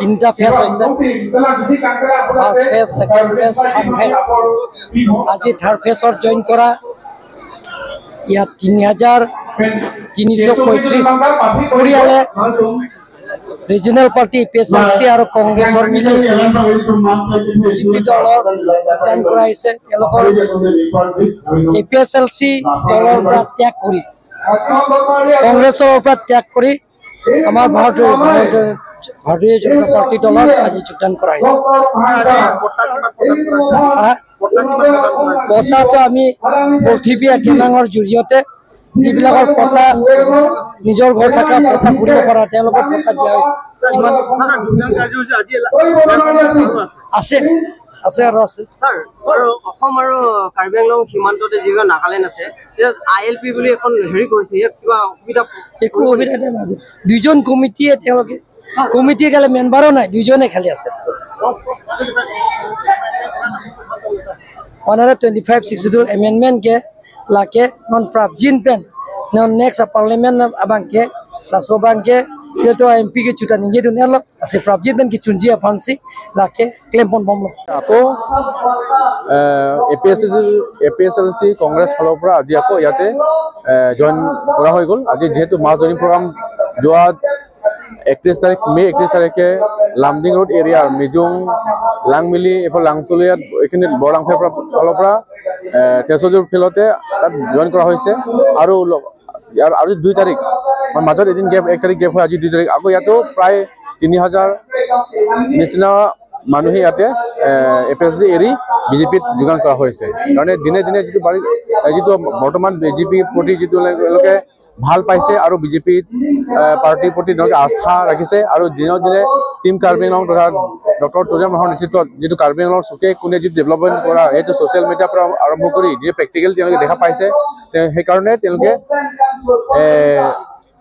তিনিটা ফেজ হৈছে first phase second phase third phase আজি থাৰ্ড ফেজত জইন কৰা ইয়াত ৩,৩৩৫ পৰিয়ালে ৰিজনেল পাৰ্টি PSLC আৰু কংগ্ৰেছৰ মিলি বিজেপি দলৰ যোগদান কৰা হৈছে তেওঁলোকৰ PSLC দলৰ পৰা ত্যাগ কৰি কংগ্ৰেছৰ পৰা ত্যাগ কৰি আমাৰ ভাৰতীয় জনতা পাৰ্টি দলত আজি যোগদান কৰা হৈছে পতাটো আমি পৃথিৱীৰ কেনাঙৰ জৰিয়তে যিবিলাকৰ পতা নিজৰ ঘৰ থকা পতা ঘূৰিব পৰা তেওঁলোকৰ পতা দিয়া হৈছে আছে আছে আৰু আছে অসম আৰু কাৰ্বি আংলং সীমান্ততে যিবিলাক নাগালেণ্ড আছে ILP বুলি এখন হেৰি কৰিছে ইয়াত কিবা অসুবিধা একো অসুবিধা নাই দুইজন কমিটিয়ে তেওঁলোকে কমিটিয়ে খালি মেম্বাৰো নাই দুইজনে খালি আছে 125/62 amendment ke lake non pravjin pen non next parliament abang ke la sobang ke itu MP ke chuta ninge dun elo ase pravjin pen ki chunji afansi lake claim pon bomlo ako APSLC congress phalor pora aji ako yate join kora hoy gol aji jehetu mass joining program joa 31 তারিখ মে 31 তারিখে Lumding road এরিয়ার মিজুং লাংমিলি এফাল লাংচলিয়াত এখানে বড়াংফেৰ ফালৰ পৰা তেজজুৰ ফিল্ডতে তাত join কৰা হৈছে আৰু আৰু 2 তাৰিখ মাজত এদিন গেপ 1 তাৰিখ গেপ হয় আজি 2 তাৰিখ আকৌ ইয়াতো প্ৰায় 3000 নিচিনা মানুহে ইয়াতে APSLC এৰি বিজেপিত যোগদান কৰা হৈছে কাৰণ দিনে দিনে যিটো বৰ্তমান বিজেপি প্ৰতি যিটো লোকে ভাল পাইছে আৰু বিজেপি পাৰ্টিৰ প্ৰতি তেওঁলোকে আস্থা ৰাখিছে আৰু দিনৰ দিনে টিম কাৰ্বি আংলং তথা ডক্টৰ তুৰাম ৰাওৰ নেতৃত্বত যিটো কাৰ্বি আংলঙৰ চুকে কোনে যিটো ডেভেলপমেণ্ট কৰা এইটো ছ'চিয়েল মিডিয়াৰ পৰা আৰম্ভ কৰি যিটো প্ৰেক্টিকেল তেওঁলোকে দেখা পাইছে সেইকাৰণে তেওঁলোকে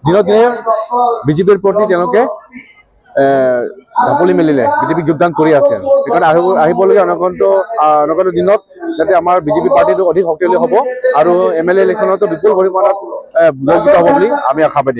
দিনৰ দিনে বিজেপিৰ প্ৰতি তেওঁলোকে ঢাপলি মেলিলে বিজেপিক যোগদান কৰি আছে সেইকাৰণে আহিবলগীয়া অনাগত দিনত যাতে আমাৰ বিজেপি পাৰ্টিটো অধিক শক্তিশালী হ'ব আৰু MLA ইলেকশ্যনতো বিপুল পৰিমাণত বিজয়যুক্ত হ'ব বুলি আমি আশাবাদী